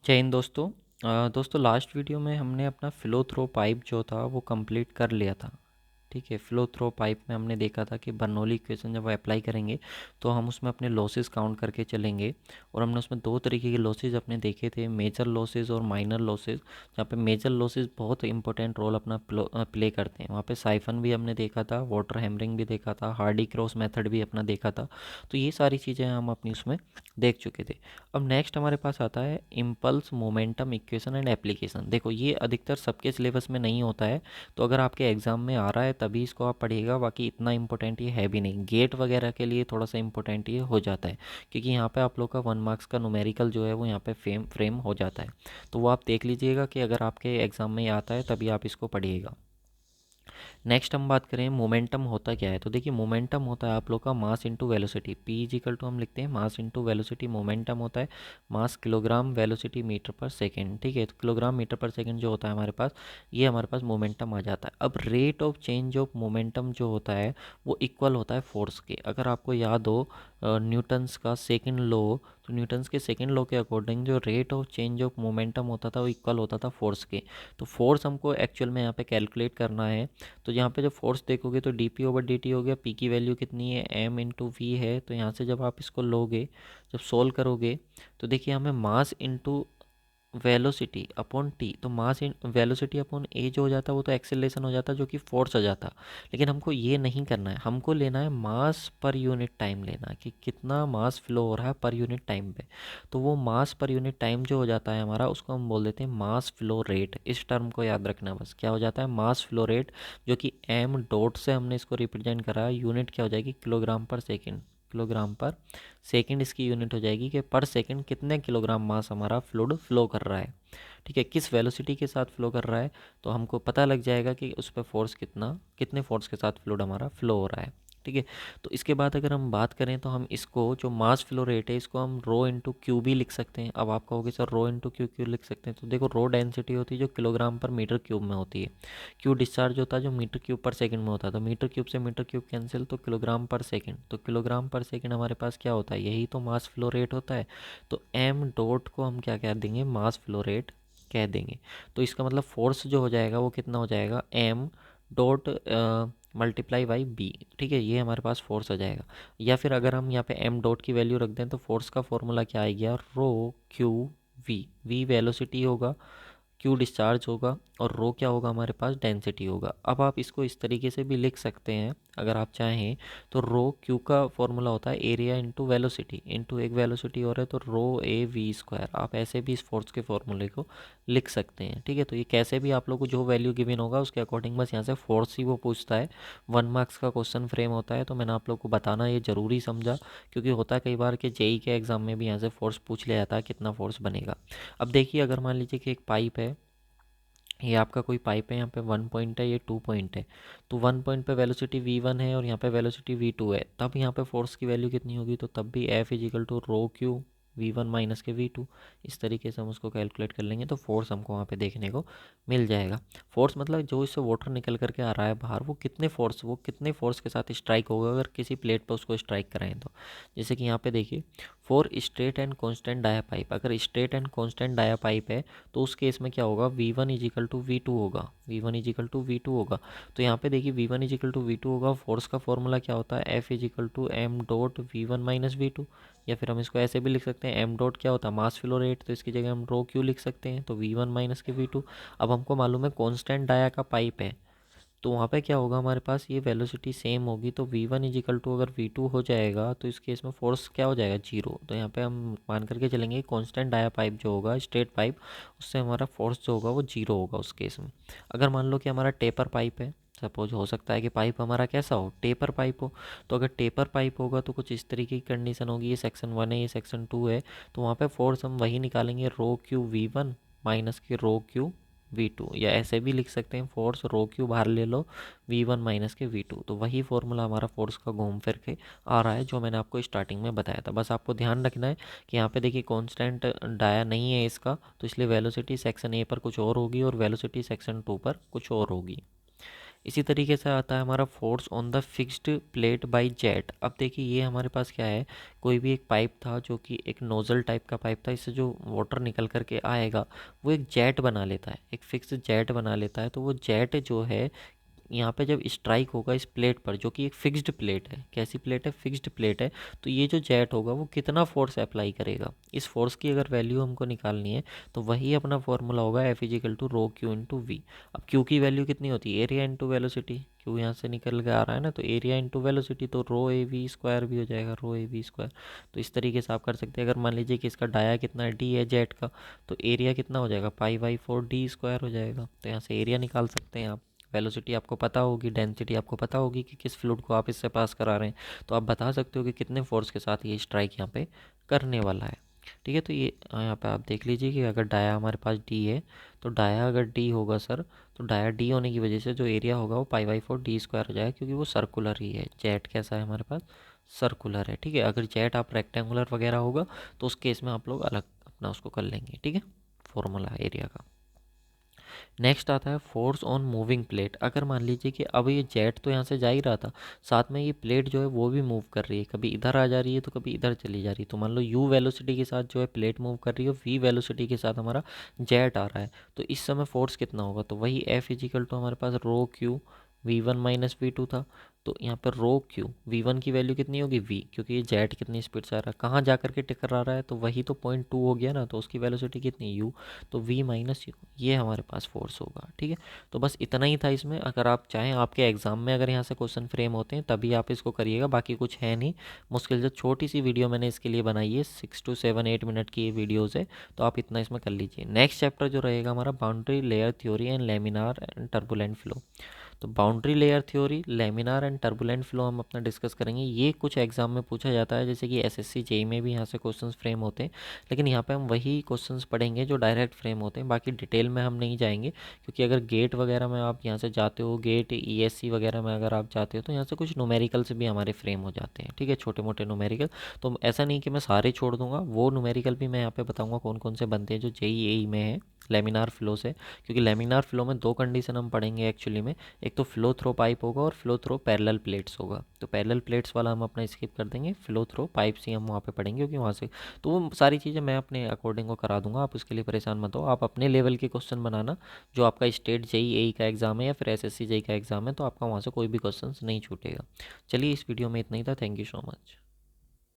जय हिंद दोस्तों। दोस्तों लास्ट वीडियो में हमने अपना फ़्लो थ्रो पाइप जो था वो कंप्लीट कर लिया था। ठीक है, फ़्लो थ्रो पाइप में हमने देखा था कि बर्नौली इक्वेशन जब अप्लाई करेंगे तो हम उसमें अपने लॉसेस काउंट करके चलेंगे। और हमने उसमें दो तरीके के लॉसेस अपने देखे थे, मेजर लॉसेस और माइनर लॉसेस। जहाँ पे मेजर लॉसेस बहुत इंपॉर्टेंट रोल अपना प्ले करते हैं, वहाँ पे साइफन भी हमने देखा था, वाटर हैमरिंग भी देखा था, हार्डी क्रॉस मेथड भी अपना देखा था। तो ये सारी चीज़ें हम अपनी उसमें देख चुके थे। अब नेक्स्ट हमारे पास आता है impulse momentum equation and application. देखो ये अधिकतर सबके सिलेबस में नहीं होता है, तो अगर आपके एग्ज़ाम में आ रहा है तभी इसको आप पढ़िएगा, बाकी इतना इंपॉर्टेंट ये है भी नहीं। गेट वगैरह के लिए थोड़ा सा इंपॉर्टेंट ये हो जाता है, क्योंकि यहाँ पे आप लोग का 1 मार्क्स का न्यूमेरिकल जो है वो यहाँ पे फ्रेम हो जाता है। तो वो आप देख लीजिएगा कि अगर आपके एग्ज़ाम में आता है तभी आप इसको पढ़िएगा। नेक्स्ट हम बात करें मोमेंटम होता क्या है, तो देखिए मोमेंटम होता है आप लोग का mass into velocity. P is equal to हम लिखते हैं मास इंटू वेलोसिटी। मोमेंटम होता है मास किलोग्राम वेलोसिटी मीटर पर सेकेंड। ठीक है, तो किलोग्राम मीटर पर सेकेंड जो होता है हमारे पास, ये हमारे पास मोमेंटम आ जाता है। अब rate of change of momentum जो होता है वो इक्वल होता है फोर्स के। अगर आपको याद हो न्यूटन्स का सेकेंड लॉ, तो न्यूटन्स के सेकेंड लॉ के अकॉर्डिंग जो rate of change of momentum होता था वो इक्वल होता था फोर्स के। तो फोर्स हमको एक्चुअल में यहाँ पे कैलकुलेट करना है। तो यहाँ पे जब फोर्स देखोगे तो D P over D T हो गया, पी की वैल्यू कितनी है, एम इंटू वी है। तो यहाँ से जब आप इसको लोगे, जब सोल्व करोगे, तो देखिए हमें मास इंटू वेलोसिटी अपॉन टी, तो मास इन वेलोसिटी अपॉन ए जो हो जाता है वो तो एक्सेलरेशन हो जाता है, जो कि फोर्स हो जाता। लेकिन हमको ये नहीं करना है, हमको लेना है मास पर यूनिट टाइम लेना है, कि कितना मास फ्लो हो रहा है पर यूनिट टाइम पे। तो वो मास पर यूनिट टाइम जो हो जाता है हमारा, उसको हम बोल देते हैं मास फ्लो रेट। इस टर्म को याद रखना है बस, क्या हो जाता है मास फ्लो रेट, जो कि एम डॉट से हमने इसको रिप्रेजेंट करा है। यूनिट क्या हो जाएगी, किलोग्राम पर सेकेंड। किलोग्राम पर सेकंड इसकी यूनिट हो जाएगी कि पर सेकंड कितने किलोग्राम मास हमारा फ्लूइड फ्लो कर रहा है। ठीक है, किस वेलोसिटी के साथ फ्लो कर रहा है, तो हमको पता लग जाएगा कि उस पर फोर्स कितने फोर्स के साथ फ्लूइड हमारा फ्लो हो रहा है। ठीक है, तो इसके बाद अगर हम बात करें तो हम इसको जो मास फ्लो रेट है इसको हम रो इंटू क्यू भी लिख सकते हैं। अब आप कहोगे सर रो इंटू क्यू क्यों लिख सकते हैं, तो देखो रो डेंसिटी होती है जो किलोग्राम पर मीटर क्यूब में होती है, क्यू डिस्चार्ज होता है जो मीटर क्यूब पर सेकंड में होता है। तो मीटर क्यूब से मीटर क्यूब कैंसिल, तो किलोग्राम पर सेकंड। तो किलोग्राम पर सेकंड हमारे पास क्या होता है, यही तो मास फ्लो रेट होता है। तो एम डॉट को हम क्या कह देंगे, मास फ्लो रेट कह देंगे। तो इसका मतलब फोर्स जो हो जाएगा वो कितना हो जाएगा, M dot multiply by B. ठीक है, ये हमारे पास फोर्स हो जाएगा। या फिर अगर हम यहाँ पे एम डॉट की वैल्यू रख दें तो फोर्स का फॉर्मूला क्या आ गया, रो क्यू वी। वी वेलोसिटी होगा, क्यू डिस्चार्ज होगा, और रो क्या होगा हमारे पास, डेंसिटी होगा। अब आप इसको इस तरीके से भी लिख सकते हैं अगर आप चाहें, तो रो क्यू का फॉर्मूला होता है एरिया इंटू वेलोसिटी, इंटू एक वेलोसिटी और है तो रो ए वी स्क्वायर। आप ऐसे भी इस फोर्स के फॉर्मूले को लिख सकते हैं। ठीक है, तो ये कैसे भी आप लोग को जो वैल्यू गिवन होगा उसके अकॉर्डिंग बस यहाँ से फोर्स ही वो पूछता है। 1 मार्क्स का क्वेश्चन फ्रेम होता है, तो मैंने आप लोग को बताना ये ज़रूरी समझा, क्योंकि होता है कई बार कि जेई के एग्ज़ाम में भी यहाँ से फोर्स पूछ लिया जाता है कितना फोर्स बनेगा। अब देखिए अगर मान लीजिए कि एक पाइप है, ये आपका कोई पाइप है, यहाँ पे 1 पॉइंट है, ये 2 पॉइंट है। तो 1 पॉइंट पे वेलोसिटी v1 है और यहाँ पे वेलोसिटी v2 है, तब यहाँ पे फोर्स की वैल्यू कितनी होगी, तो तब भी F is equal to rho Q v1 minus के v2। इस तरीके से हम उसको कैलकुलेट कर लेंगे तो फोर्स हमको वहाँ पे देखने को मिल जाएगा। फोर्स मतलब जो इससे वाटर निकल करके आ रहा है बाहर, वो कितने फोर्स के साथ स्ट्राइक होगा अगर किसी प्लेट पर उसको स्ट्राइक कराएं तो। जैसे कि यहाँ पे देखिए, for straight and constant dia pipe, अगर straight and constant dia pipe है तो उस केस में क्या होगा, V one equal to V two होगा, V one equal to V two होगा। तो यहाँ पे देखिए V one equal to V two होगा, फोर्स का फॉर्मूला क्या होता है, F is equal to M dot V one minus V two. या फिर हम इसको ऐसे भी लिख सकते हैं, एम डॉट क्या होता है, मास फ्लो रेट, तो इसकी जगह हम रो क्यू लिख सकते हैं, तो वी वन माइनस के वी टू। अब हमको मालूम है कॉन्स्टेंट डाया का पाइप है, तो वहाँ पे क्या होगा हमारे पास, ये वेलोसिटी सेम होगी, तो वी वन इजिकल टू अगर वी टू हो जाएगा तो इस केस में फोर्स क्या हो जाएगा, जीरो। तो यहाँ पे हम मान करके चलेंगे कांस्टेंट डाया पाइप जो होगा, स्ट्रेट पाइप, उससे हमारा फोर्स जो होगा वो जीरो होगा उस केस में। अगर मान लो कि हमारा टेपर पाइप है, सपोज हो सकता है कि पाइप हमारा कैसा हो, टेपर पाइप हो, तो अगर टेपर पाइप होगा तो कुछ इस तरीके की कंडीशन होगी, ये सेक्शन 1 है, ये सेक्शन 2 है, तो वहाँ पे फोर्स हम वही निकालेंगे, रो क्यू वी वन माइनस के रो क्यू v2। या ऐसे भी लिख सकते हैं, फोर्स रो क्यू बाहर ले लो, v1 माइनस के v2। तो वही फॉर्मूला हमारा फोर्स का घूम फिर के आ रहा है जो मैंने आपको स्टार्टिंग में बताया था। बस आपको ध्यान रखना है कि यहाँ पे देखिए कांस्टेंट डाया नहीं है इसका, तो इसलिए वेलोसिटी सेक्शन ए पर कुछ और होगी और वेलोसिटी सेक्शन 2 पर कुछ और होगी। इसी तरीके से आता है हमारा force on the fixed plate by jet. अब देखिए ये हमारे पास क्या है, कोई भी एक पाइप था जो कि एक नोज़ल टाइप का पाइप था, इससे जो वाटर निकल करके आएगा वो एक जेट बना लेता है, एक फिक्स जेट बना लेता है। तो वो जेट जो है यहाँ पे जब स्ट्राइक होगा इस प्लेट पर, जो कि एक फिक्स्ड प्लेट है, कैसी प्लेट है, फिक्स्ड प्लेट है, तो ये जो जेट होगा वो कितना फोर्स अप्लाई करेगा, इस फोर्स की अगर वैल्यू हमको निकालनी है तो वही अपना फॉर्मूला होगा F is equal to rho Q into V. अब क्यू की वैल्यू कितनी होती है, एरिया इंटू वेलोसिटी, क्यू यहाँ से निकल के आ रहा है ना, तो एरिया इंटू वेलोसिटी, तो रो ए वी स्क्वायर भी हो जाएगा, रो ए वी स्क्वायर। तो इस तरीके से आप कर सकते हैं। अगर मान लीजिए कि इसका डाया कितना है, डी है जेट का, तो एरिया कितना हो जाएगा, पाई बाई 4 डी स्क्वायर हो जाएगा। तो यहाँ से एरिया निकाल सकते हैं आप। वेलोसिटी आपको पता होगी, डेंसिटी आपको पता होगी कि किस फ्लूइड को आप इससे पास करा रहे हैं, तो आप बता सकते हो कि कितने फोर्स के साथ ये स्ट्राइक यहाँ पे करने वाला है। ठीक है, तो ये यहाँ पे आप देख लीजिए कि अगर डाया हमारे पास डी है, तो डाया अगर डी होगा सर, तो डाया डी होने की वजह से जो एरिया होगा वो पाई बाई 4 डी स्क्वायर हो जाएगा, क्योंकि वो सर्कुलर ही है। जेट कैसा है हमारे पास, सर्कुलर है। ठीक है, अगर जेट आप रेक्टेंगुलर वगैरह होगा तो उस केस में आप लोग अलग अपना उसको कर लेंगे। ठीक है, फॉर्मूला एरिया का। नेक्स्ट आता है फोर्स ऑन मूविंग प्लेट। अगर मान लीजिए कि अब ये जेट तो यहाँ से जा ही रहा था, साथ में ये प्लेट जो है वो भी मूव कर रही है, कभी इधर आ जा रही है तो कभी इधर चली जा रही है। तो मान लो यू वेलोसिटी के साथ जो है प्लेट मूव कर रही है, वी वेलोसिटी के साथ हमारा जेट आ रहा है, तो इस समय फोर्स कितना होगा, तो वही एफ इजिकल टू हमारे पास rho Q V one minus V two था। तो यहाँ पर रो क्यू वी वन की वैल्यू कितनी होगी, वी, क्योंकि ये जेट कितनी स्पीड से आ रहा है, कहाँ जा करके टकरा रहा है, तो वही तो 0.2 हो गया ना, तो उसकी वेलोसिटी कितनी, यू, तो वी माइनस यू, ये हमारे पास फोर्स होगा। ठीक है, तो बस इतना ही था इसमें। अगर आप चाहें आपके एग्ज़ाम में अगर यहाँ से क्वेश्चन फ्रेम होते हैं तभी आप इसको करिएगा, बाकी कुछ है नहीं मुश्किल से। छोटी सी वीडियो मैंने इसके लिए बनाई है, 6 to 7 8 मिनट की ये वीडियोज़ है, तो आप इतना इसमें कर लीजिए। नेक्स्ट चैप्टर जो रहेगा हमारा boundary layer theory and laminar and turbulent flow. तो boundary layer theory, laminar and turbulent flow हम अपना डिस्कस करेंगे। ये कुछ एग्जाम में पूछा जाता है, जैसे कि एसएससी जेई में भी यहाँ से क्वेश्चंस फ्रेम होते हैं, लेकिन यहाँ पे हम वही क्वेश्चंस पढ़ेंगे जो डायरेक्ट फ्रेम होते हैं, बाकी डिटेल में हम नहीं जाएंगे। क्योंकि अगर गेट वगैरह में आप यहाँ से जाते हो, गेट ईएससी वगैरह में अगर आप जाते हो, तो यहाँ से कुछ न्यूमेरिकल से भी हमारे फ्रेम हो जाते हैं। ठीक है, छोटे मोटे न्यूमेरिकल। तो ऐसा नहीं कि मैं सारे छोड़ दूंगा, वो न्यूमेरिकल भी मैं यहाँ पे बताऊँगा कौन कौन से बनते हैं जो जेई में है लेमिनार फ्लो से। क्योंकि लेमिनार फ्लो में दो कंडीशन हम पढ़ेंगे एक्चुअली में, एक तो फ्लो थ्रो पाइप होगा और फ्लो थ्रो पैरेलल प्लेट्स होगा। तो पैरेलल प्लेट्स वाला हम अपना स्किप कर देंगे, फ्लो थ्रो पाइप्स ही हम वहाँ पे पढ़ेंगे, क्योंकि वहाँ से तो वो सारी चीज़ें मैं अपने अकॉर्डिंग को करा दूंगा, आप उसके लिए परेशान मत हो। आप अपने लेवल के क्वेश्चन बनाना, जो आपका स्टेट जेई का एग्ज़ाम है या फिर एसएससी जेई का एग्ज़ाम है, तो आपका वहाँ से कोई भी क्वेश्चन नहीं छूटेगा। चलिए, इस वीडियो में इतना ही था। Thank you so much.